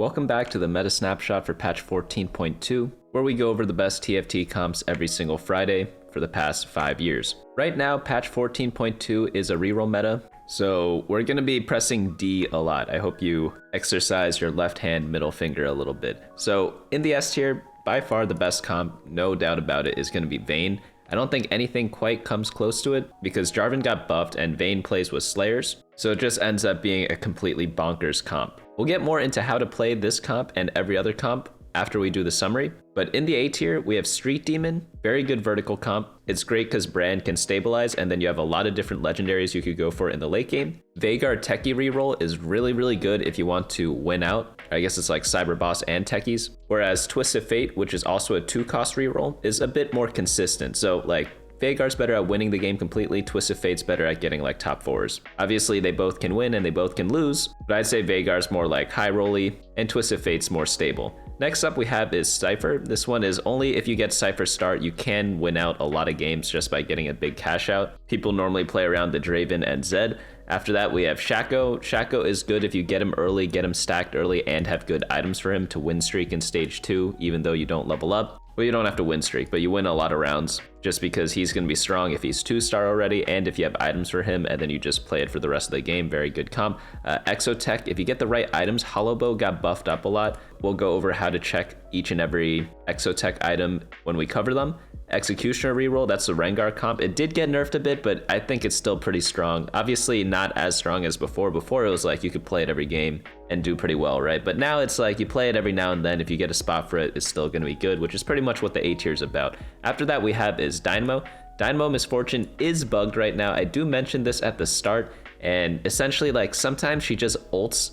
Welcome back to the Meta Snapshot for patch 14.2, where we go over the best TFT comps every single Friday for the past 5 years. Right now, patch 14.2 is a reroll meta, so we're going to be pressing D a lot. I hope you exercise your left hand middle finger a little bit. So in the S tier, by far the best comp, no doubt about it, is going to be Vayne. I don't think anything quite comes close to it because Jarvan got buffed and Vayne plays with Slayers, so it just ends up being a completely bonkers comp. We'll get more into how to play this comp and every other comp after we do the summary, but in the A tier, we have Street Demon, very good vertical comp. It's great because Brand can stabilize, and then you have a lot of different legendaries you could go for in the late game. Veigar Techie Reroll is really good if you want to win out. I guess it's like Cyber Boss and Techies. Whereas Twisted Fate, which is also a 2-cost reroll, is a bit more consistent. So like, Veigar's better at winning the game completely, Twisted Fate's better at getting like top 4s. Obviously they both can win and they both can lose, but I'd say Veigar's more like high rolly and Twisted Fate's more stable. Next up we have is Cypher. This one is only if you get Cypher start, you can win out a lot of games just by getting a big cash out. People normally play around the Draven and Zed. After that we have Shaco. Shaco is good if you get him early, get him stacked early, and have good items for him to win streak in stage 2, even though you don't level up. Well, you don't have to win streak, but you win a lot of rounds just because he's going to be strong if he's 2-star already, and if you have items for him, and then you just play it for the rest of the game. Very good comp. Exotech, if you get the right items, Hollowbow got buffed up a lot. We'll go over how to check each and every Exotech item when we cover them. Executioner Reroll, that's the Rengar comp. It did get nerfed a bit, but I think it's still pretty strong. Obviously not as strong as before. Before it was like you could play it every game and do pretty well, right? But now it's like you play it every now and then. If you get a spot for it, it's still going to be good, which is pretty much what the A tier is about. After that we have is Dynamo. Dynamo Misfortune is bugged right now. I do mention this at the start, and essentially like sometimes she just ults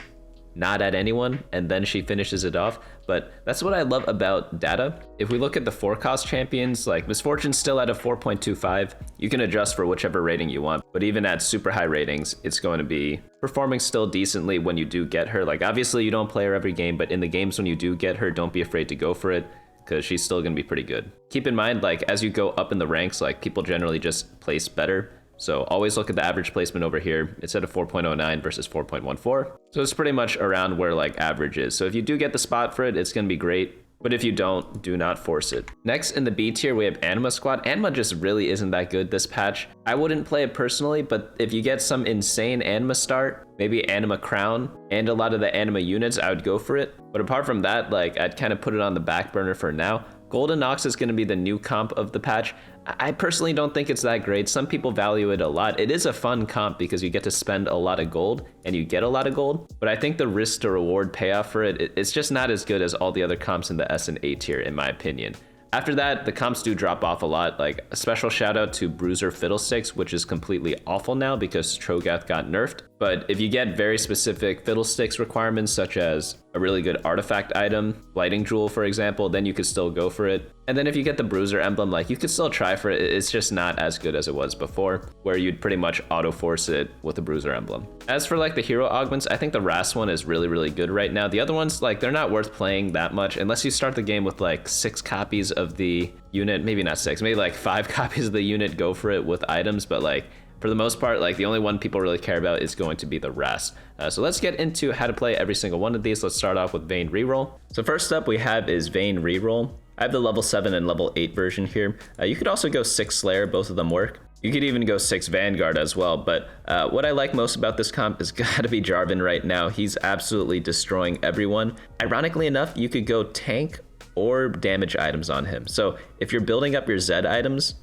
not at anyone and then she finishes it off, but that's what I love about data. If we look at the 4-cost champions, like Misfortune's still at a 4.25. You can adjust for whichever rating you want, but even at super high ratings, it's going to be performing still decently when you do get her. Like obviously you don't play her every game, but in the games when you do get her, don't be afraid to go for it, because she's still going to be pretty good. Keep in mind, like as you go up in the ranks, like people generally just place better. So always look at the average placement over here. It's at a 4.09 versus 4.14. So it's pretty much around where like average is. So if you do get the spot for it, it's going to be great. But if you don't, do not force it. Next in the B tier, we have Anima Squad. Anima just really isn't that good this patch. I wouldn't play it personally, but if you get some insane Anima start, maybe Anima Crown, and a lot of the Anima units, I would go for it. But apart from that, like I'd kind of put it on the back burner for now. Golden Ox is going to be the new comp of the patch. I personally don't think it's that great. Some people value it a lot. It is a fun comp because you get to spend a lot of gold and you get a lot of gold, but I think the risk to reward payoff for it's just not as good as all the other comps in the S and A tier, in my opinion. After that, the comps do drop off a lot. Like a special shout out to Bruiser Fiddlesticks, which is completely awful now because Trogath got nerfed. But if you get very specific Fiddlesticks requirements, such as a really good artifact item, Lighting Jewel, for example, then you could still go for it. And then if you get the Bruiser emblem, like you could still try for it. It's just not as good as it was before, where you'd pretty much auto force it with the Bruiser emblem. As for like the hero augments, I think the Rhaast one is really good right now. The other ones, like they're not worth playing that much unless you start the game with like 6 copies of the unit, maybe not 6, maybe like 5 copies of the unit, go for it with items, but like for the most part, like the only one people really care about is going to be the Rhaast. So let's get into how to play every single one of these. Let's start off with Vayne Reroll. So first up we have is Vayne Reroll. I have the level 7 and level 8 version here. You could also go 6 Slayer, both of them work. You could even go 6 Vanguard as well, but what I like most about this comp is gotta be Jarvan right now. He's absolutely destroying everyone. Ironically enough, you could go tank or damage items on him. So if you're building up your Zed items,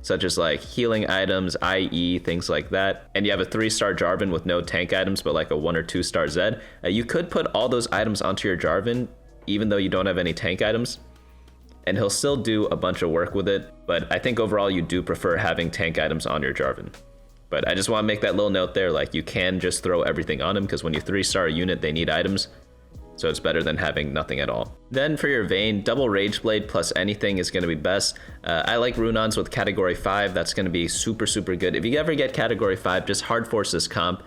such as like healing items, IE, things like that, and you have a 3-star Jarvan with no tank items, but like a 1 or 2-star Zed, you could put all those items onto your Jarvan, even though you don't have any tank items, and he'll still do a bunch of work with it. But I think overall you do prefer having tank items on your Jarvan. But I just want to make that little note there, like you can just throw everything on him, because when you 3-star a unit, they need items. So it's better than having nothing at all. Then for your Vayne, double Rage Blade plus anything is going to be best. I like Runons with category 5. That's going to be super good. If you ever get category 5, just hard force this comp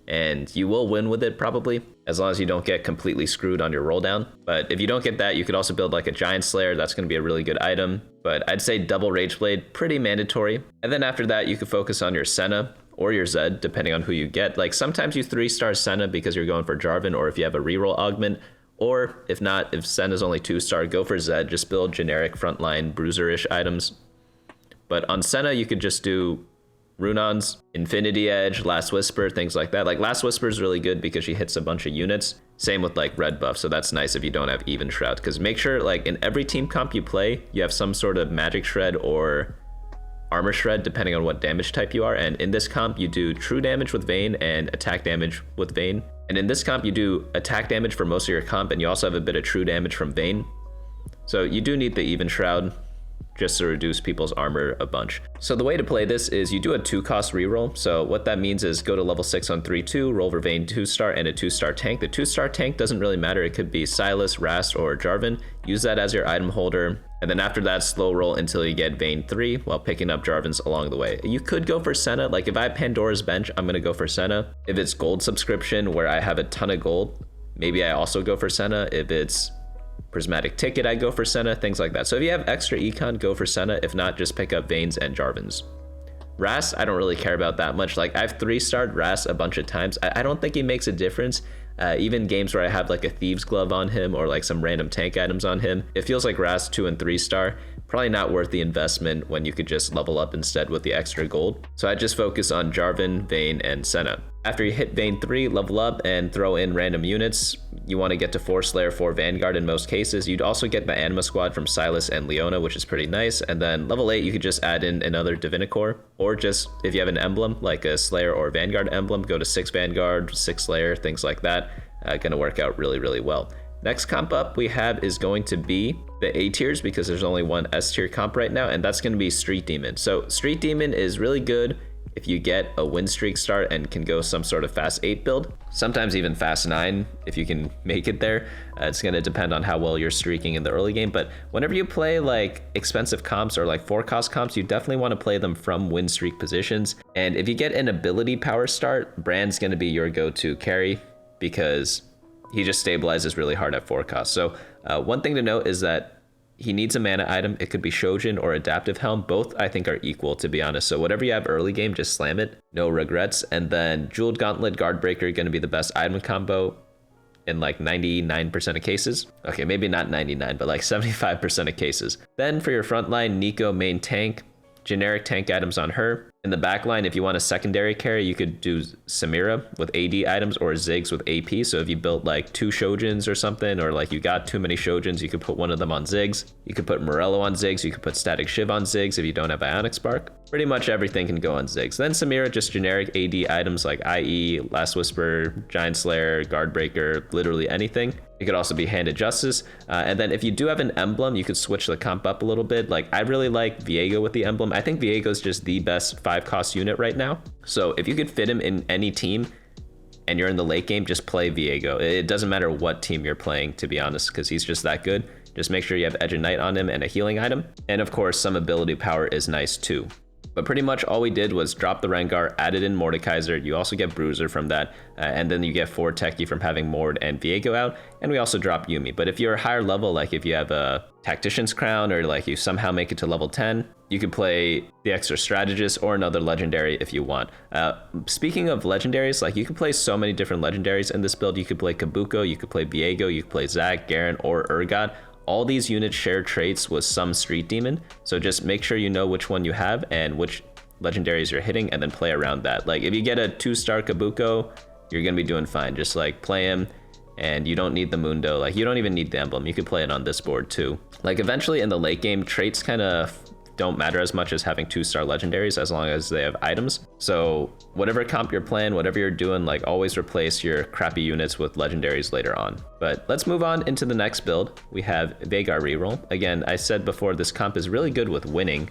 and you will win with it probably, as long as you don't get completely screwed on your roll down. But if you don't get that, you could also build like a Giant Slayer. That's going to be a really good item. But I'd say double Rage Blade, pretty mandatory. And then after that, you could focus on your Senna or your Zed, depending on who you get. Like sometimes you 3-star Senna because you're going for Jarvan, or if you have a reroll augment, Or if not, if Senna's only 2-star, go for Zed. Just build generic frontline Bruiser-ish items. But on Senna, you could just do Runons, Infinity Edge, Last Whisper, things like that. Like Last Whisper is really good because she hits a bunch of units. Same with like red buff, so that's nice if you don't have even shroud. Because make sure like in every team comp you play, you have some sort of magic shred or armor shred depending on what damage type you are. And in this comp you do true damage with Vayne and attack damage with Vayne. And in this comp you do attack damage for most of your comp, and you also have a bit of true damage from Vayne. So you do need the even shroud just to reduce people's armor a bunch. So the way to play this is you do a 2-cost reroll. So what that means is go to level 6 on 3/2, roll for Vayne 2-star and a 2-star tank. The 2-star tank doesn't really matter. It could be Sylas, Rhaast, or Jarvan. Use that as your item holder. And then after that, slow roll until you get Vayne 3 while picking up Jarvan's along the way. You could go for Senna. Like if I have Pandora's Bench, I'm gonna go for Senna. If it's gold subscription where I have a ton of gold, maybe I also go for Senna. If it's prismatic ticket, I go for Senna, things like that. So if you have extra econ, go for Senna. If not, just pick up Vayne's and Jarvan's. Rhaast, I don't really care about that much. Like I've 3-starred Rhaast a bunch of times. I don't think he makes a difference. Even games where I have like a Thieves Glove on him or like some random tank items on him, it feels like Rhaast 2 and 3-star. Probably not worth the investment when you could just level up instead with the extra gold. So I just focus on Jarvan, Vayne, and Senna. After you hit Vayne 3, level up and throw in random units. You want to get to 4 Slayer, 4 Vanguard in most cases. You'd also get the Anima squad from Sylas and Leona, which is pretty nice. And then level 8, you could just add in another Divinicorp, or just if you have an emblem like a Slayer or Vanguard emblem, go to 6 Vanguard, 6 Slayer, things like that. Gonna work out really, really well. Next comp up we have is going to be the A tiers because there's only one S tier comp right now, and that's going to be Street Demon. So Street Demon is really good if you get a win streak start and can go some sort of fast 8 build, sometimes even fast 9 if you can make it there. It's going to depend on how well you're streaking in the early game, but whenever you play like expensive comps or like 4-cost comps, you definitely want to play them from win streak positions. And if you get an ability power start, Brand's going to be your go-to carry because he just stabilizes really hard at 4-cost. So one thing to note is that he needs a mana item. It could be Shojin or Adaptive Helm. Both I think are equal, to be honest. So whatever you have early game, just slam it. No regrets. And then Jeweled Gauntlet, Guardbreaker, going to be the best item combo in like 99% of cases. Okay, maybe not 99, but like 75% of cases. Then for your front line, Nico main tank. Generic tank items on her. In the back line, if you want a secondary carry, you could do Samira with AD items or Ziggs with AP. So if you built like 2 Shojins or something, or like you got too many Shojins, you could put one of them on Ziggs. You could put Morello on Ziggs. You could put Static Shiv on Ziggs if you don't have Ionic Spark. Pretty much everything can go on Ziggs. Then Samira, just generic AD items like IE, Last Whisper, Giant Slayer, Guardbreaker, literally anything. It could also be Handed Justice. And then if you do have an emblem, you could switch the comp up a little bit. Like I really like Viego with the emblem. I think Viego is just the best 5-cost unit right now. So if you could fit him in any team and you're in the late game, just play Viego. It doesn't matter what team you're playing, to be honest, because he's just that good. Just make sure you have Edge of Night on him and a healing item. And of course, some ability power is nice too. But pretty much all we did was drop the Rengar, added in Mordekaiser. You also get Bruiser from that, and then you get 4 Techie from having Mord and Viego out, and we also drop Yuumi. But if you're a higher level, like if you have a Tactician's Crown or like you somehow make it to level 10, you could play the extra Strategist or another legendary if you want. Speaking of legendaries, like you can play so many different legendaries in this build. You could play Kabuko, you could play Viego, you could play Zac, Garen, or Urgot. All these units share traits with some Street Demon, so just make sure you know which one you have and which legendaries you're hitting, and then play around that. Like if you get a 2-star Kabuko, you're gonna be doing fine. Just like play him, and you don't need the Mundo. Like you don't even need the emblem. You could play it on this board too. Like eventually in the late game, traits kind of don't matter as much as having 2-star legendaries as long as they have items. So whatever comp you're playing, whatever you're doing, like always replace your crappy units with legendaries later on. But let's move on into the next build. We have Veigar Reroll. Again, I said before, this comp is really good with winning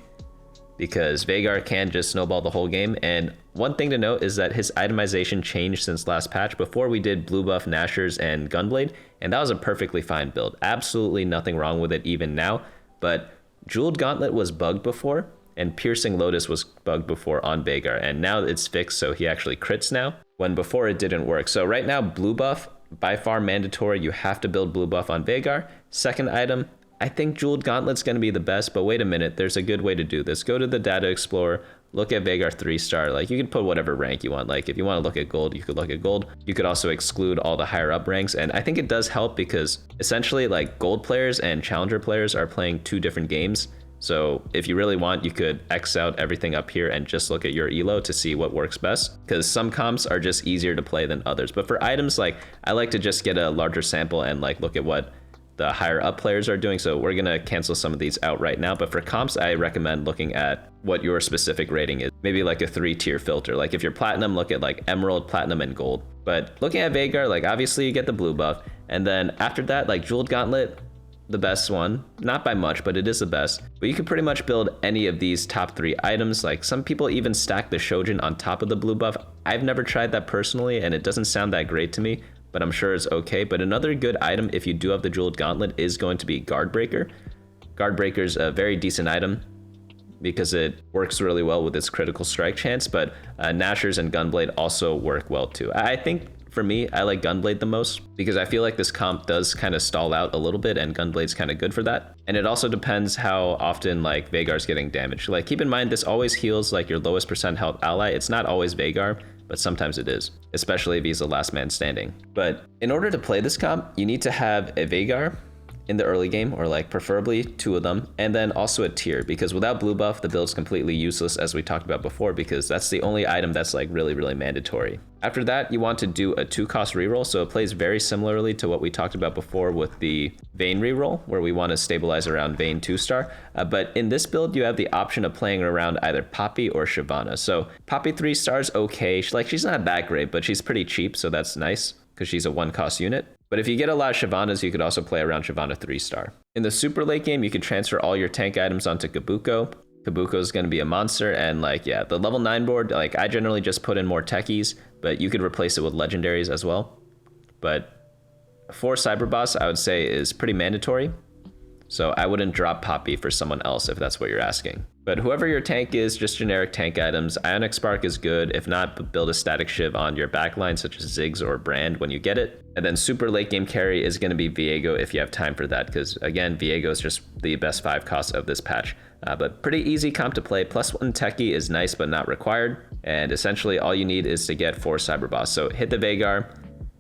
because Veigar can just snowball the whole game. And one thing to note is that his itemization changed since last patch. Before we did blue buff Nashers and Gunblade, and that was a perfectly fine build. Absolutely nothing wrong with it even now, but Jeweled Gauntlet was bugged before, and Piercing Lotus was bugged before on Veigar, and now it's fixed, so he actually crits now, when before it didn't work. So right now, blue buff, by far mandatory. You have to build blue buff on Veigar. Second item, I think Jeweled Gauntlet's going to be the best, but wait a minute, there's a good way to do this. Go to the Data Explorer, look at Veigar 3-star. Like, you can put whatever rank you want. Like, if you want to look at gold, you could look at gold. You could also exclude all the higher up ranks. And I think it does help because essentially, like, gold players and challenger players are playing 2 different games. So if you really want, you could X out everything up here and just look at your elo to see what works best, because some comps are just easier to play than others. But for items, like, I like to just get a larger sample and like look at what the higher up players are doing. So we're gonna cancel some of these out right now, but for comps, I recommend looking at what your specific rating is. Maybe like a 3-tier filter. Like if you're platinum, look at like emerald, platinum, and gold. But looking at Veigar, like obviously you get the blue buff, and then after that, like Jeweled Gauntlet, the best one, not by much, but it is the best. But you can pretty much build any of these top 3 items. Like some people even stack the Shojin on top of the blue buff. I've never tried that personally, and it doesn't sound that great to me, but I'm sure it's okay. But another good item, if you do have the Jeweled Gauntlet, is going to be Guard Breaker. Guard Breaker's a very decent item because it works really well with its critical strike chance, but Nashers and Gunblade also work well too. I think for me, I like Gunblade the most because I feel like this comp does kind of stall out a little bit, and Gunblade's kind of good for that. And it also depends how often like Veigar's getting damaged. Like keep in mind, this always heals like your lowest percent health ally. It's not always Veigar, but sometimes it is, especially if he's the last man standing. But in order to play this comp, you need to have a Veigar in the early game, or like preferably 2 of them, and then also a tier, because without blue buff, the build's completely useless, as we talked about before, because that's the only item that's like really mandatory. After that, you want to do a 2-cost reroll, so it plays very similarly to what we talked about before with the Vayne Reroll, where we want to stabilize around Vayne 2-star. But in this build, you have the option of playing around either Poppy or Shyvana. So Poppy 3-star's okay, she's not that great, but she's pretty cheap, so that's nice, because she's a 1-cost unit. But if you get a lot of Shyvanas, you could also play around Shyvana 3-star. In the super late game, you can transfer all your tank items onto Kabuko. Kabuko is going to be a monster, and like, yeah, the level 9 board, like I generally just put in more techies, but you could replace it with legendaries as well. But for Cyber Boss, I would say is pretty mandatory. So I wouldn't drop Poppy for someone else if that's what you're asking. But whoever your tank is, just generic tank items. Ionic Spark is good. If not, build a static shiv on your backline, such as Ziggs or Brand when you get it. And then super late game carry is going to be Viego if you have time for that, because again, Viego is just the best 5 costs of this patch. But pretty easy comp to play. +1 Techie is nice but not required. And essentially all you need is to get 4 Cyber Boss. So hit the Veigar,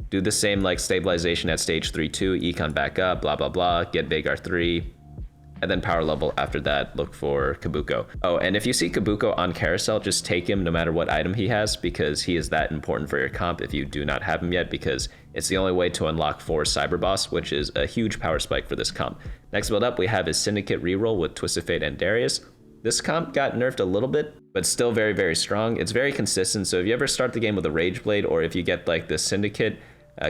do the same like stabilization at stage 3-2, econ back up, blah blah blah, get Veigar 3, and then power level after that, look for Kabuko. Oh, and if you see Kabuko on Carousel, just take him no matter what item he has, because he is that important for your comp if you do not have him yet, because it's the only way to unlock 4 Cyber Boss, which is a huge power spike for this comp. Next build up, we have his Syndicate Reroll with Twisted Fate and Darius. This comp got nerfed a little bit, but still very strong. It's very consistent, so if you ever start the game with a Rage Blade, or if you get like the Syndicate,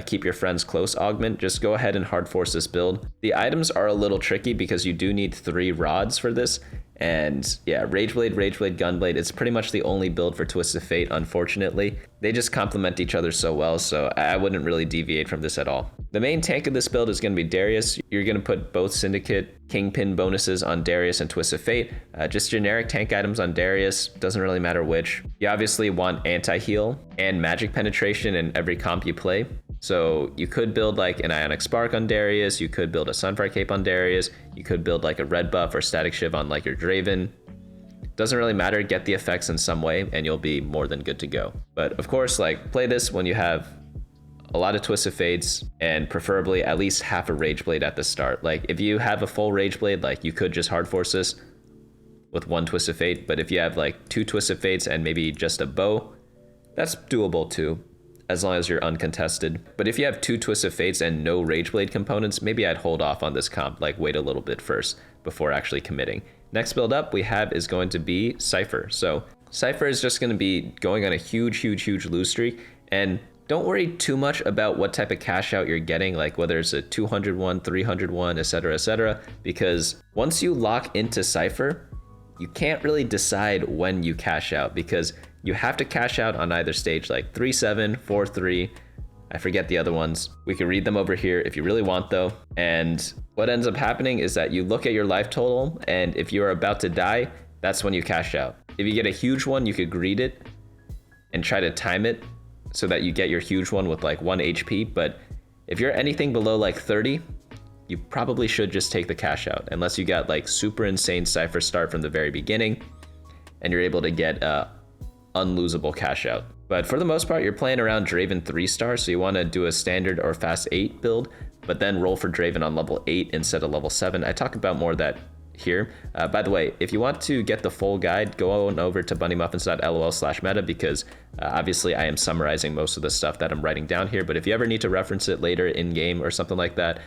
keep your friends close augment, just go ahead and hard force this build. The items are a little tricky because you do need 3 rods for this. And yeah, Rage Blade, Gunblade, it's pretty much the only build for Twisted Fate, unfortunately. They just complement each other so well, so I wouldn't really deviate from this at all. The main tank of this build is going to be Darius. You're going to put both Syndicate, Kingpin bonuses on Darius and Twisted Fate. Just generic tank items on Darius, doesn't really matter which. You obviously want anti-heal and magic penetration in every comp you play. So you could build like an Ionic Spark on Darius, you could build a Sunfire Cape on Darius, you could build like a red buff or static shiv on like your Draven. Doesn't really matter, get the effects in some way and you'll be more than good to go. But of course, like play this when you have a lot of Twisted Fates and preferably at least half a Rage Blade at the start. Like if you have a full Rage Blade, like you could just hard force this with 1 Twisted Fate, but if you have like 2 Twisted Fates and maybe just a bow, that's doable too, as long as you're uncontested. But if you have 2 Twisted Fates and no Rage Blade components, maybe I'd hold off on this comp, like wait a little bit first before actually committing. Next build up we have is going to be Cypher. So Cypher is just going to be going on a huge lose streak, and don't worry too much about what type of cash out you're getting, like whether it's a 201, 301, etc, because once you lock into Cypher, you can't really decide when you cash out, because you have to cash out on either stage, like 3-7, 4-3. I forget the other ones. We can read them over here if you really want though. And what ends up happening is that you look at your life total, and if you're about to die, that's when you cash out. If you get a huge one, you could greed it and try to time it so that you get your huge one with like 1 HP. But if you're anything below like 30, you probably should just take the cash out, unless you got like super insane Cypher start from the very beginning. and you're able to get unlosable cash out. But for the most part, you're playing around Draven 3-star, so you want to do a standard or fast 8 build, but then roll for Draven on level 8 instead of level 7. I talk about more of that here. By the way, if you want to get the full guide, go on over to bunnymuffins.lol/meta, because obviously I am summarizing most of the stuff that I'm writing down here, but if you ever need to reference it later in game or something like that,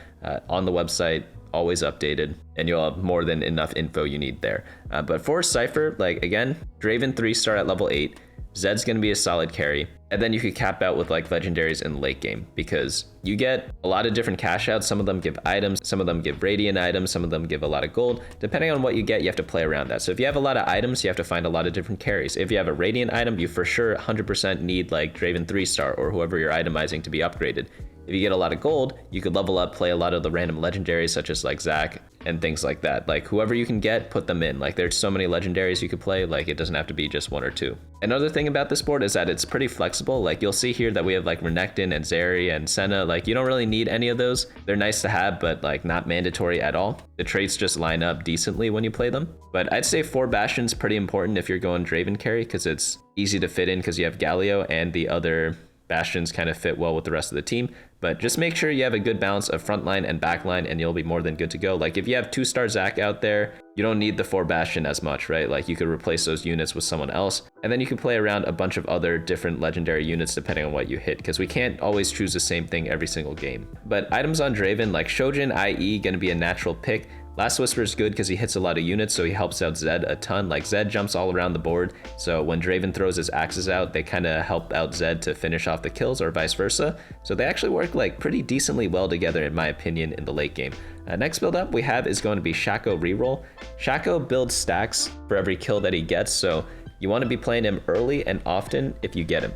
on the website, always updated, and you'll have more than enough info you need there. But for Cypher, like again, Draven 3-star at level 8, Zed's gonna be a solid carry, and then you could cap out with like legendaries in the late game, because you get a lot of different cash outs. Some of them give items, some of them give radiant items, some of them give a lot of gold. Depending on what you get, you have to play around that. So if you have a lot of items, you have to find a lot of different carries. If you have a radiant item, you for sure 100% need like Draven 3-star or whoever you're itemizing to be upgraded. If you get a lot of gold, you could level up, play a lot of the random legendaries such as like Zac and things like that. Like whoever you can get, put them in. Like there's so many legendaries you could play, like it doesn't have to be just 1 or 2. Another thing about this board is that it's pretty flexible. Like you'll see here that we have like Renekton and Zeri and Senna. Like you don't really need any of those. They're nice to have, but like not mandatory at all. The traits just line up decently when you play them. But I'd say 4 Bastion's pretty important if you're going Draven carry, because it's easy to fit in because you have Galio and the other Bastions kind of fit well with the rest of the team. But just make sure you have a good balance of frontline and backline, and you'll be more than good to go. Like if you have 2-star Zac out there, you don't need the 4 Bastion as much, right? Like you could replace those units with someone else, and then you can play around a bunch of other different legendary units depending on what you hit, because we can't always choose the same thing every single game. But items on Draven, like Shojin IE, gonna be a natural pick. Last Whisper is good because he hits a lot of units, so he helps out Zed a ton. Like Zed jumps all around the board, so when Draven throws his axes out, they kind of help out Zed to finish off the kills or vice versa. So they actually work like pretty decently well together in my opinion in the late game. Next build up we have is going to be Shaco Reroll. Shaco builds stacks for every kill that he gets, so you want to be playing him early and often if you get him.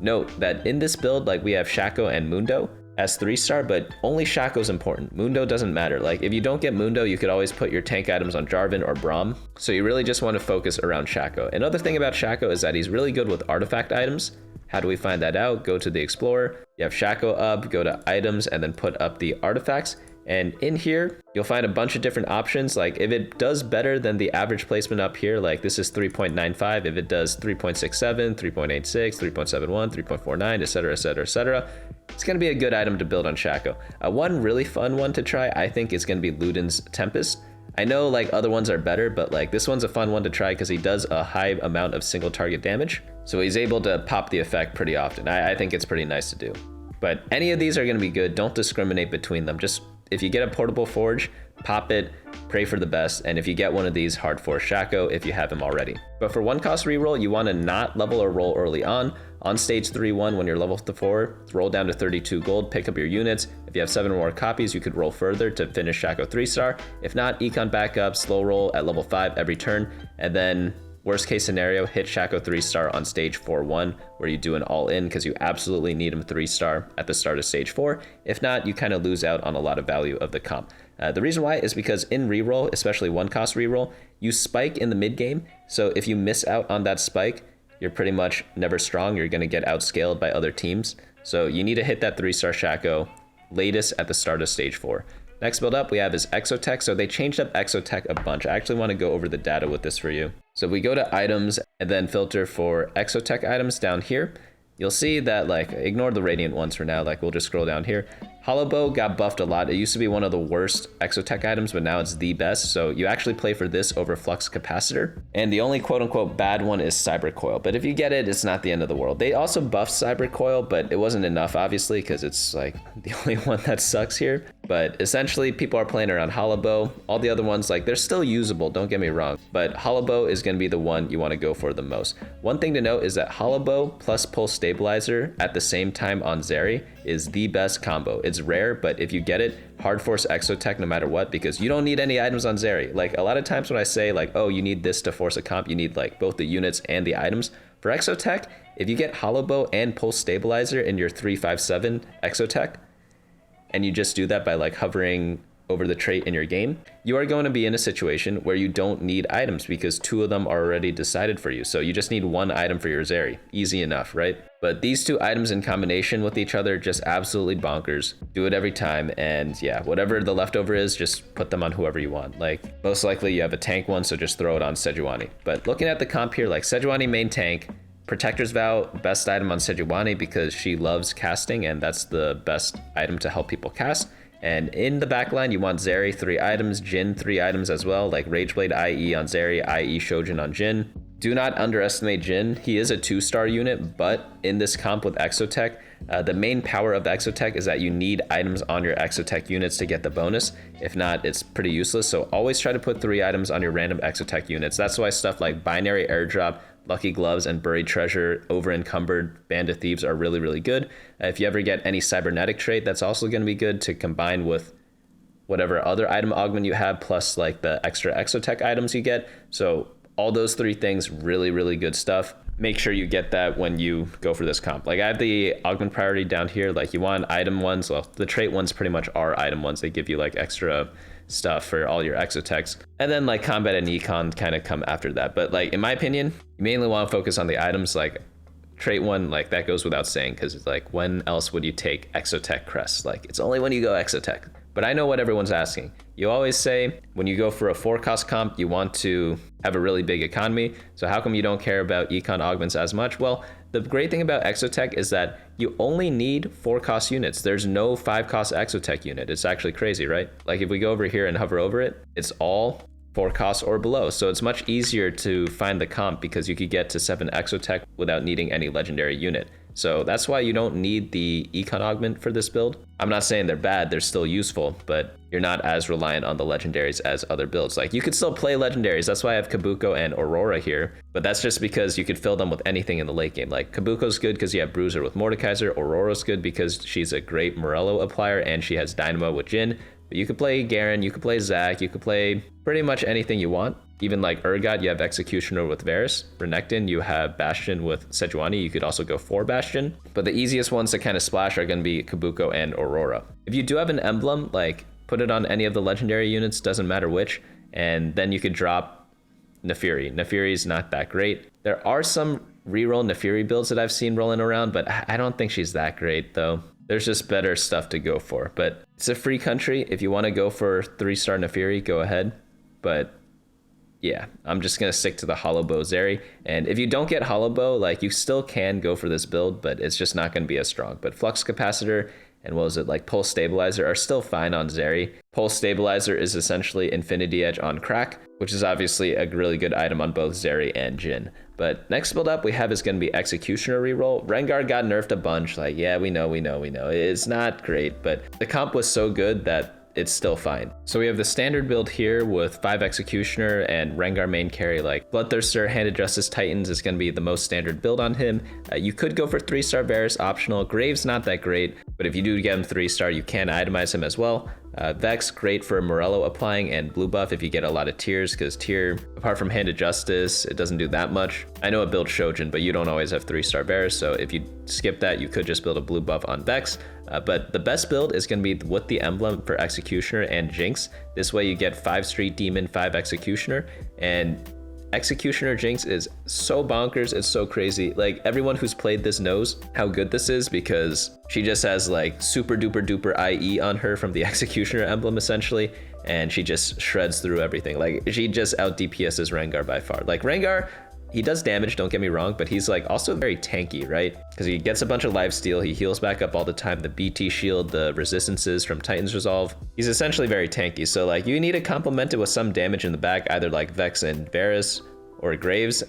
Note that in this build, like we have Shaco and Mundo as 3-star, but only Shaco's important. Mundo doesn't matter. Like if you don't get Mundo, you could always put your tank items on Jarvan or Braum. So you really just want to focus around Shaco. Another thing about Shaco is that he's really good with artifact items. How do we find that out? Go to the Explorer. You have Shaco up, go to items, and then put up the artifacts. And in here, you'll find a bunch of different options. Like if it does better than the average placement up here, like this is 3.95. If it does 3.67, 3.86, 3.71, 3.49, etc., etc., etc., it's going to be a good item to build on Shaco. One really fun one to try, I think, is going to be Luden's Tempest. I know like other ones are better, but like this one's a fun one to try because he does a high amount of single target damage. So he's able to pop the effect pretty often. I think it's pretty nice to do. But any of these are going to be good. Don't discriminate between them. Just if you get a portable forge, pop it, pray for the best, and if you get one of these, hard force Shaco if you have him already. But for 1-cost reroll, you want to not level or roll early on. On stage 3-1, when you're level 4, roll down to 32 gold, pick up your units. If you have 7 or more copies, you could roll further to finish Shaco 3-star. If not, econ back up, slow roll at level 5 every turn, and then worst case scenario, hit Shaco 3-star on stage 4-1, where you do an all-in because you absolutely need him 3-star at the start of stage 4. If not, you kind of lose out on a lot of value of the comp. The reason why is because in reroll, especially 1-cost reroll, you spike in the mid game. So if you miss out on that spike, you're pretty much never strong. You're going to get outscaled by other teams. So you need to hit that 3-star Shaco latest at the start of stage 4. Next build up we have is Exotech. So they changed up Exotech a bunch. I actually want to go over the data with this for you. So we go to items and then filter for Exotech items down here. You'll see that, like, ignore the radiant ones for now. Like, we'll just scroll down here. Hollow Bow got buffed a lot. It used to be one of the worst Exotech items, but now it's the best. So you actually play for this over Flux Capacitor. And the only quote-unquote bad one is Cyber Coil. But if you get it, it's not the end of the world. They also buffed Cyber Coil, but it wasn't enough, obviously, because it's, like, the only one that sucks here. But essentially, people are playing around Hollow Bow. All the other ones, like, they're still usable, don't get me wrong. But Hollow Bow is going to be the one you want to go for the most. One thing to note is that Hollow Bow plus Pulse Stabilizer at the same time on Zeri is the best combo. It's rare, but if you get it, hard force Exotech no matter what, because you don't need any items on Zeri. Like, a lot of times when I say, like, oh, you need this to force a comp, you need, like, both the units and the items. For Exotech, if you get Hollow Bow and Pulse Stabilizer in your 357 Exotech, and you just do that by, like, hovering over the trait in your game, you are going to be in a situation where you don't need items because 2 of them are already decided for you. So you just need 1 item for your Zeri. Easy enough, right? But these 2 items in combination with each other, just absolutely bonkers. Do it every time, and yeah, whatever the leftover is, just put them on whoever you want. Like, most likely you have a tank one, so just throw it on Sejuani. But looking at the comp here, like Sejuani main tank, Protector's Vow, best item on Sejuani because she loves casting, and that's the best item to help people cast. And in the backline, you want Zeri 3 items, Jhin 3 items as well, like Rageblade IE on Zeri, IE Shojin on Jhin. Do not underestimate Jhin. He is a 2-star unit, but in this comp with Exotech, the main power of Exotech is that you need items on your Exotech units to get the bonus. If not, it's pretty useless. So always try to put 3 items on your random Exotech units. That's why stuff like Binary Airdrop, Lucky Gloves, and Buried Treasure, Over Encumbered, Band of Thieves are really, really good. If you ever get any Cybernetic trait, that's also going to be good to combine with whatever other item augment you have, plus like the extra Exotech items you get. So all those 3 things, really, really good stuff. Make sure you get that when you go for this comp. Like I have the augment priority down here. Like you want item ones. Well, the trait ones pretty much are item ones. They give you like extra stuff for all your Exotechs. And then like combat and econ kind of come after that. But like in my opinion, you mainly want to focus on the items. Like trait 1, like that goes without saying, because it's like, when else would you take Exotech crest? Like it's only when you go Exotech. But I know what everyone's asking. You always say when you go for a 4-cost comp, you want to have a really big economy. So how come you don't care about econ augments as much? Well, the great thing about Exotech is that you only need 4-cost units. There's no 5-cost Exotech unit. It's actually crazy, right? Like if we go over here and hover over it, it's all 4 costs or below. So it's much easier to find the comp because you could get to 7 Exotech without needing any legendary unit. So that's why you don't need the econ augment for this build. I'm not saying they're bad, they're still useful, but you're not as reliant on the legendaries as other builds. Like you could still play legendaries. That's why I have Kabuko and Aurora here, but that's just because you could fill them with anything in the late game. Like Kabuko's good because you have Bruiser with Mordekaiser. Aurora's good because she's a great Morello applier and she has Dynamo with Jhin. But you could play Garen, you could play Zac, you could play pretty much anything you want. Even like Urgot, you have Executioner with Varus. Renekton, you have Bastion with Sejuani. You could also go for Bastion. But the easiest ones to kind of splash are going to be Kabuko and Aurora. If you do have an emblem, like put it on any of the legendary units, doesn't matter which, and then you could drop Nefiri. Nefiri's not that great. There are some reroll Nefiri builds that I've seen rolling around, but I don't think she's that great though. There's just better stuff to go for. But it's a free country. If you want to go for 3-star Nefiri, go ahead. But yeah, I'm just going to stick to the Hollow Bow Zeri. And if you don't get Hollow Bow, like you still can go for this build, but it's just not going to be as strong. But Flux Capacitor and what was it, like Pulse Stabilizer are still fine on Zeri. Pulse Stabilizer is essentially Infinity Edge on crack, which is obviously a really good item on both Zeri and Jhin. But next build up we have is going to be Executioner Reroll. Rengar got nerfed a bunch. Like, yeah, we know. It's not great, but the comp was so good that it's still fine. So we have the standard build here with 5 Executioner and Rengar main carry. Like Bloodthirster, Handed Justice Titans is going to be the most standard build on him. You could go for 3-star Varus, optional. Graves not that great, but if you do get him 3-star, you can itemize him as well. Vex, great for Morello applying and blue buff if you get a lot of tiers, because tier, apart from Handed Justice, it doesn't do that much. I know it builds Shojin, but you don't always have 3-star Varus, so if you skip that, you could just build a blue buff on Vex. But the best build is going to be with the emblem for Executioner and Jinx. This way you get 5 Street Demon, 5 Executioner, and Executioner Jinx is so bonkers, it's so crazy. Like everyone who's played this knows how good this is because she just has like super duper duper IE on her from the Executioner emblem essentially, and she just shreds through everything. Like she just out DPS's Rengar by far. Like Rengar, he does damage, don't get me wrong, but he's like also very tanky, right? Because he gets a bunch of lifesteal, he heals back up all the time, the BT shield, the resistances from Titan's Resolve. He's essentially very tanky, so like you need to complement it with some damage in the back, either like Vex and Varus or Graves.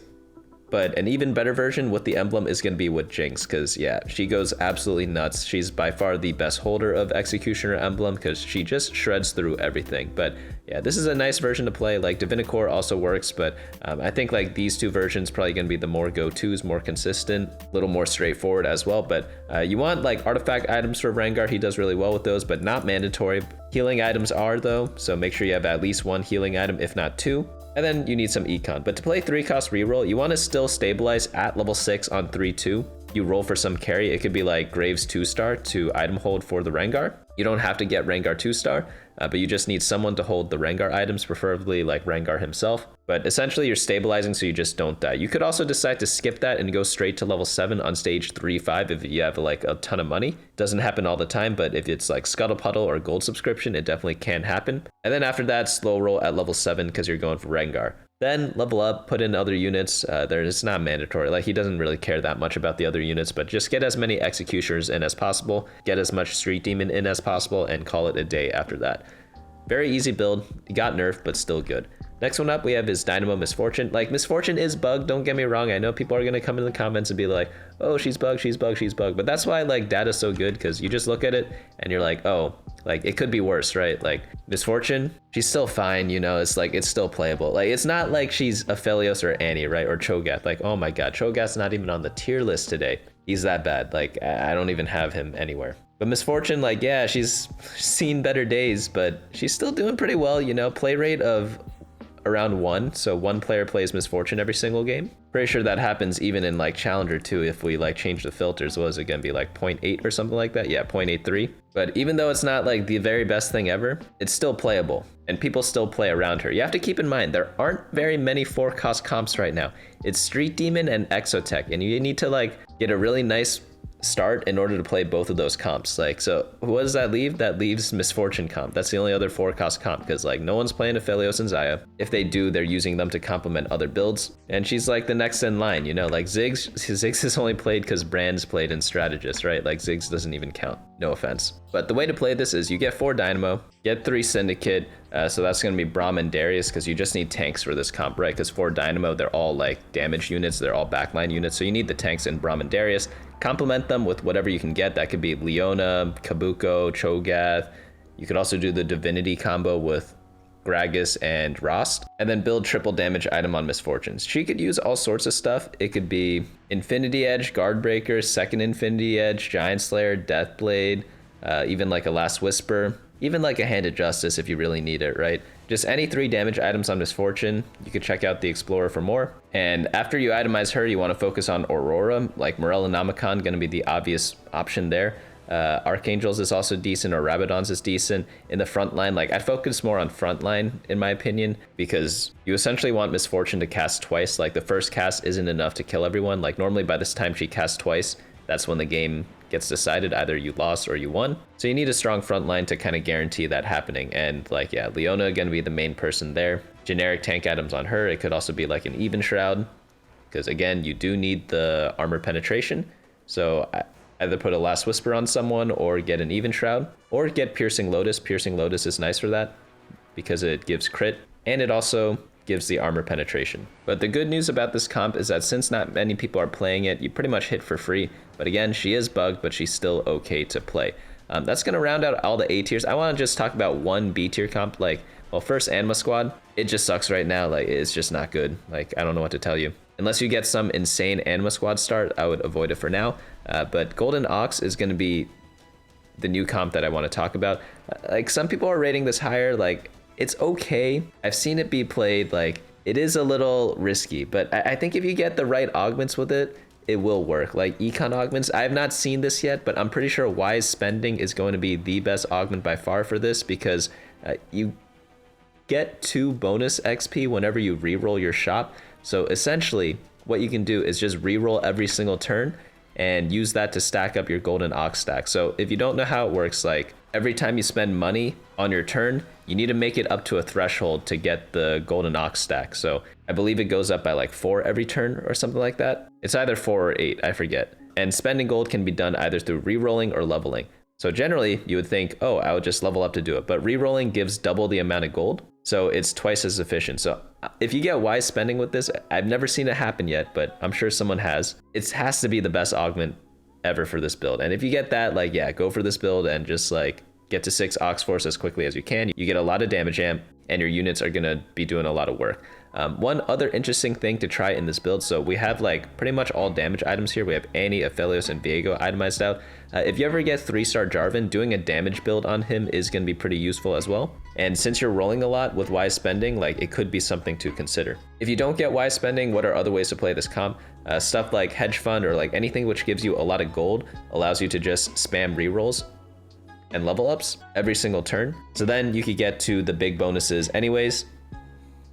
But an even better version with the emblem is going to be with Jinx, because yeah, she goes absolutely nuts. She's by far the best holder of Executioner emblem because she just shreds through everything. But yeah, this is a nice version to play. Like Divinicorp also works, but I think like these 2 versions probably going to be the more go-tos, more consistent, a little more straightforward as well. But you want like artifact items for Rengar. He does really well with those, but not mandatory. Healing items are though, so make sure you have at least 1 healing item, if not 2. And then you need some econ. But to play 3-cost reroll, you want to still stabilize at level 6 on 3-2. You roll for some carry. It could be like Graves 2-star to item hold for the Rengar. You don't have to get Rengar 2-star, but you just need someone to hold the Rengar items, preferably like Rengar himself. But essentially you're stabilizing so you just don't die. You could also decide to skip that and go straight to level 7 on stage 3-5 if you have like a ton of money. Doesn't happen all the time, but if it's like Scuttle Puddle or Gold Subscription, it definitely can happen. And then after that, slow roll at level 7 because you're going for Rengar. Then level up, put in other units. It's not mandatory. Like, he doesn't really care that much about the other units, but just get as many Executioners in as possible, get as much Street Demon in as possible, and call it a day after that. Very easy build. He got nerfed, but still good. Next one up, we have his Dynamo Misfortune. Like, Misfortune is bugged, don't get me wrong. I know people are going to come in the comments and be like, oh, she's bugged, she's bugged, she's bugged. But that's why, like, data's so good, because you just look at it and you're like, oh, like, it could be worse, right? Like, Misfortune, she's still fine, you know? It's like, it's still playable. Like, it's not like she's Aphelios or Annie, right? Or Cho'Gath. Like, oh my god, Cho'Gath's not even on the tier list today. He's that bad. Like, I don't even have him anywhere. But Misfortune, like, yeah, she's seen better days, but she's still doing pretty well, you know? Play rate of around 1, so 1 player plays Misfortune every single game. Pretty sure that happens even in like Challenger too. If we like change the filters, what is it gonna be, like 0.8 or something like that? Yeah, 0.83. But even though it's not like the very best thing ever, it's still playable and people still play around her. You have to keep in mind there aren't very many 4-cost comps right now. It's Street Demon and Exotech, and you need to like get a really nice start in order to play both of those comps. Like, so what does that leave? That leaves Misfortune comp. That's the only other 4-cost comp, because like no one's playing Aphelios and Xayah. If they do, they're using them to complement other builds, and she's like the next in line, you know? Like Ziggs is only played because Brand's played in Strategist, right? Like, Ziggs doesn't even count, no offense. But the way to play this is you get 4 Dynamo, get 3 Syndicate, so that's going to be Braum and Darius, because you just need tanks for this comp, right? Because 4 Dynamo, they're all like damage units, they're all backline units, so you need the tanks in Braum and Darius. Complement them with whatever you can get. That could be Leona, Kabuko, Cho'Gath. You could also do the Divinity combo with Gragas and Rhaast, and then build triple damage item on Misfortunes. She could use all sorts of stuff. It could be Infinity Edge, Guard Breaker, second Infinity Edge, Giant Slayer, Deathblade, even like a Last Whisper, even like a Hand of Justice if you really need it, right? Just any 3 damage items on Misfortune. You could check out the Explorer for more. And after you itemize her, you want to focus on Aurora, like Morellonomicon, going to be the obvious option there. Archangels is also decent, or Rabadon's is decent. In the front line, like, I'd focus more on front line in my opinion, because you essentially want Misfortune to cast twice. Like, the first cast isn't enough to kill everyone. Like, normally by this time she casts twice, that's when the game gets decided. Either you lost or you won. So you need a strong front line to kind of guarantee that happening. And like, yeah, Leona gonna be the main person there. Generic tank items on her. It could also be like an Even Shroud, because again, you do need the armor penetration. So either put a Last Whisper on someone or get an Even Shroud, or get Piercing Lotus. Piercing Lotus is nice for that because it gives crit, and it also gives the armor penetration. But the good news about this comp is that since not many people are playing it, you pretty much hit for free. But again, she is bugged, but she's still okay to play. That's gonna round out all the A tiers. I wanna just talk about one B tier comp. Like, well, first Anima squad, it just sucks right now. Like, it's just not good. Like, I don't know what to tell you. Unless you get some insane Anima squad start, I would avoid it for now. But Golden Ox is gonna be the new comp that I wanna talk about. Like, some people are rating this higher. Like, it's okay. I've seen it be played. Like, it is a little risky, but I think if you get the right augments with it, it will work. Like econ augments, I have not seen this yet, but I'm pretty sure wise spending is going to be the best augment by far for this, because you get 2 bonus XP whenever you reroll your shop. So essentially what you can do is just reroll every single turn and use that to stack up your Golden Ox stack. So if you don't know how it works, like every time you spend money on your turn, you need to make it up to a threshold to get the Golden Ox stack. So I believe it goes up by like 4 every turn or something like that. It's either 4 or 8, I forget. And spending gold can be done either through rerolling or leveling. So generally you would think, oh, I would just level up to do it. But rerolling gives double the amount of gold, so it's twice as efficient. So if you get wise spending with this, I've never seen it happen yet, but I'm sure someone has. It has to be the best augment ever for this build. And if you get that, like, yeah, go for this build and just like get to 6 Ox Force as quickly as you can. You get a lot of damage amp, and your units are gonna be doing a lot of work. One other interesting thing to try in this build, so we have like pretty much all damage items here. We have Annie, Aphelios, and Viego itemized out. If you ever get 3-star Jarvan, doing a damage build on him is going to be pretty useful as well. And since you're rolling a lot with wise spending, like, it could be something to consider. If you don't get wise spending, what are other ways to play this comp? Stuff like hedge fund, or like anything which gives you a lot of gold allows you to just spam rerolls. and level ups every single turn. So then you could get to the big bonuses anyways,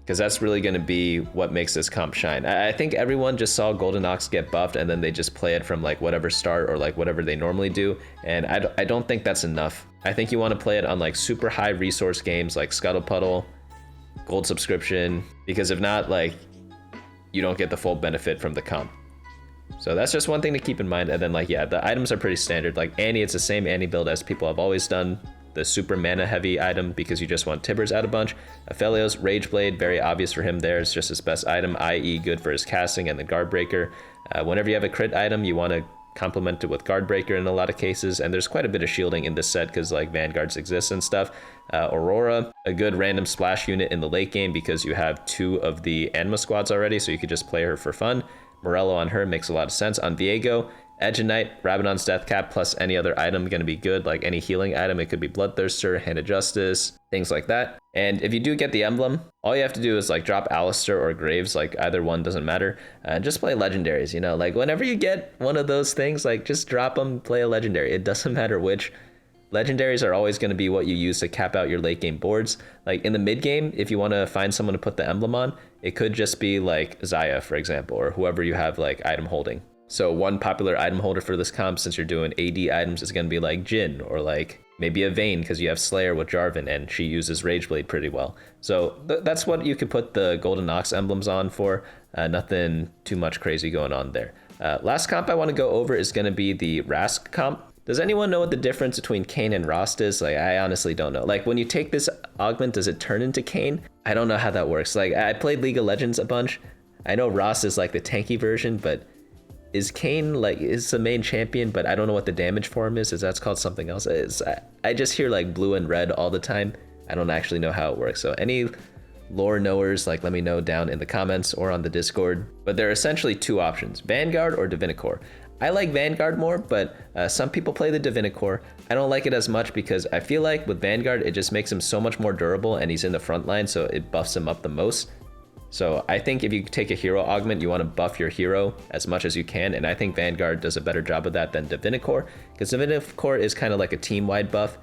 because that's really going to be what makes this comp shine. I think everyone just saw Golden Ox get buffed and then they just play it from like whatever start or like whatever they normally do. And I don't think that's enough. I think you want to play it on like super high resource games like Scuttle Puddle, Gold Subscription, because if not, like you don't get the full benefit from the comp. So that's just one thing to keep in mind. And then like, yeah, the items are pretty standard. Like Annie, it's the same Annie build as people have always done. The super mana heavy item because you just want Tibbers out a bunch. Aphelios, Rageblade, very obvious for him there. It's just his best item, i.e. good for his casting and the Guard Breaker. Whenever you have a crit item, you want to complement it with Guard Breaker in a lot of cases. And there's quite a bit of shielding in this set because like Vanguards exist and stuff. Aurora, a good random splash unit in the late game because you have 2 of the Anima squads already, so you could just play her for fun. Morello on her makes a lot of sense. On Viego, Edge and Knight, Rabadon's Death Cap plus any other item going to be good, like any healing item. It could be Bloodthirster, Hand of Justice, things like that. And if you do get the emblem, all you have to do is like drop Alistair or Graves, like either one doesn't matter. Just play legendaries, you know, like whenever you get one of those things, like just drop them, play a legendary. It doesn't matter which. Legendaries are always going to be what you use to cap out your late game boards. Like in the mid game, if you want to find someone to put the emblem on, it could just be like Xayah, for example, or whoever you have like item holding. So one popular item holder for this comp, since you're doing AD items, is going to be like Jhin or like maybe a Vayne because you have Slayer with Jarvan and she uses Rageblade pretty well. So that's what you could put the Golden Ox emblems on for. Nothing too much crazy going on there. Last comp I want to go over is going to be the Rhaast comp. Does anyone know what the difference between Kayn and Rhaast is? Like, I honestly don't know. Like, when you take this augment, does it turn into Kayn? I don't know how that works. Like, I played League of Legends a bunch. I know Rhaast is like the tanky version, but is Kayn like is the main champion? But I don't know what the damage form is. Is that's called something else? I just hear like blue and red all the time. I don't actually know how it works. So any lore knowers, like let me know down in the comments or on the Discord. But there are essentially 2 options: Vanguard or Divinicorp. I like Vanguard more, but some people play the Divinicorp. I don't like it as much because I feel like with Vanguard, it just makes him so much more durable and he's in the front line, so it buffs him up the most. So I think if you take a hero augment, you want to buff your hero as much as you can, and I think Vanguard does a better job of that than Divinicorp, because Divinicorp is kind of like a team-wide buff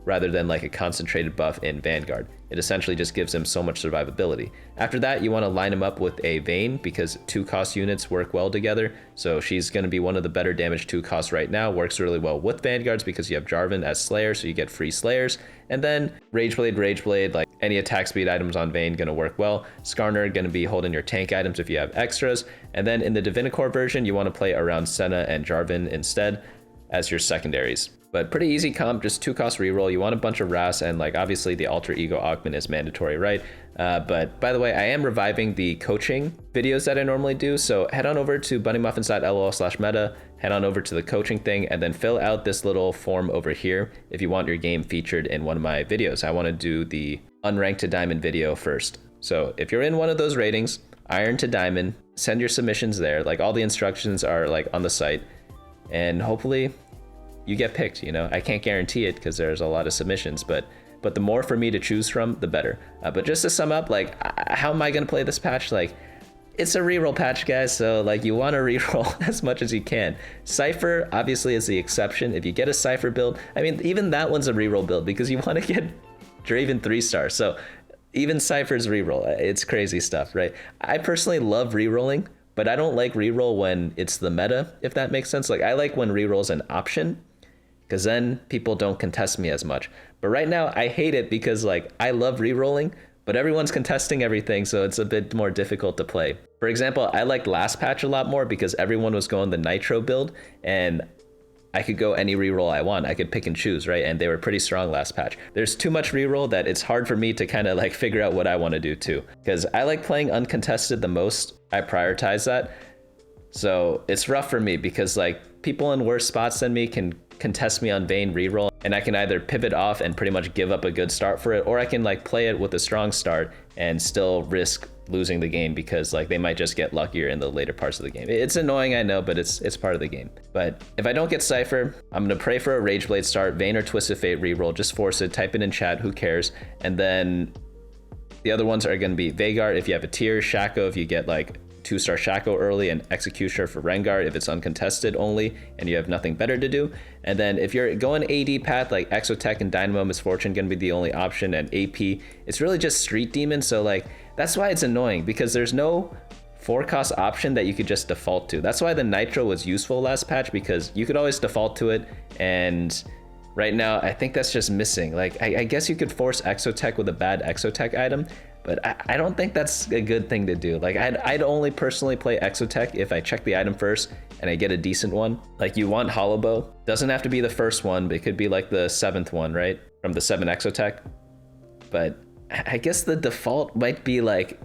rather than like a concentrated buff in Vanguard. It essentially just gives him so much survivability. After that, you want to line him up with a Vayne because 2 cost units work well together. So she's going to be one of the better damage 2 costs right now. Works really well with Vanguards because you have Jarvan as Slayer, so you get free Slayers. And then Rageblade, like any attack speed items on Vayne going to work well. Skarner going to be holding your tank items if you have extras. And then in the Divinicorp version, you want to play around Senna and Jarvan instead as your secondaries. But pretty easy comp, just 2 cost reroll. You want a bunch of Rhaast, and like obviously the alter ego augment is mandatory, right? But by the way, I am reviving the coaching videos that I normally do. So head on over to bunnymuffins.lol/meta, head on over to the coaching thing, and then fill out this little form over here if you want your game featured in one of my videos. I want to do the unranked to diamond video first. So if you're in one of those ratings, iron to diamond, send your submissions there. Like all the instructions are like on the site, and hopefully you get picked. You know, I can't guarantee it because there's a lot of submissions, but the more for me to choose from, the better. But just to sum up, like, how am I going to play this patch? Like, it's a reroll patch, guys, so like you want to reroll as much as you can. Cypher obviously is the exception. If you get a Cypher build, I mean, even that one's a reroll build because you want to get Draven 3-star. So even Cypher's reroll. It's crazy stuff, right? I personally love rerolling, but I don't like reroll when it's the meta, if that makes sense. Like, I like when reroll's an option, because then people don't contest me as much. But right now, I hate it because like I love rerolling, but everyone's contesting everything, so it's a bit more difficult to play. For example, I liked last patch a lot more because everyone was going the Nitro build, and I could go any reroll I want. I could pick and choose, right? And they were pretty strong last patch. There's too much reroll that it's hard for me to kind of like figure out what I want to do too, because I like playing uncontested the most. I prioritize that. So it's rough for me because like people in worse spots than me can contest me on Vayne Reroll, and I can either pivot off and pretty much give up a good start for it, or I can like play it with a strong start and still risk losing the game because like they might just get luckier in the later parts of the game. It's annoying, I know, but it's part of the game. But if I don't get Cypher, I'm gonna pray for a Rageblade start, Vayne or Twisted Fate reroll, just force it, type it in chat, who cares? And then the other ones are gonna be Veigar if you have a tier, Shaco if you get like 2-star Shaco early and Executioner for Vanguard if it's uncontested only and you have nothing better to do. And then if you're going AD path, like Exotech and Dynamo Misfortune gonna be the only option, and AP, it's really just Street Demon. So like, that's why it's annoying, because there's no 4-cost option that you could just default to. That's why the Nitro was useful last patch, because you could always default to it, and right now I think that's just missing. Like, I guess you could force Exotech with a bad Exotech item, but I don't think that's a good thing to do. Like, I'd only personally play Exotech if I check the item first and I get a decent one. Like, you want Hollow Bow. Doesn't have to be the first one, but it could be like the 7th one, right? From the 7 Exotech. But I guess the default might be like,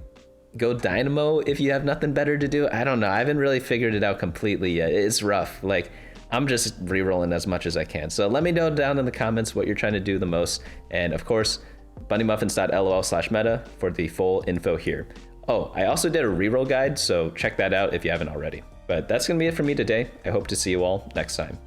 go Dynamo if you have nothing better to do. I don't know. I haven't really figured it out completely yet. It's rough. Like, I'm just rerolling as much as I can. So let me know down in the comments what you're trying to do the most. And of course, bunnymuffins.lol/meta for the full info here. Oh, I also did a reroll guide, so check that out if you haven't already. But that's gonna be it for me today. I hope to see you all next time.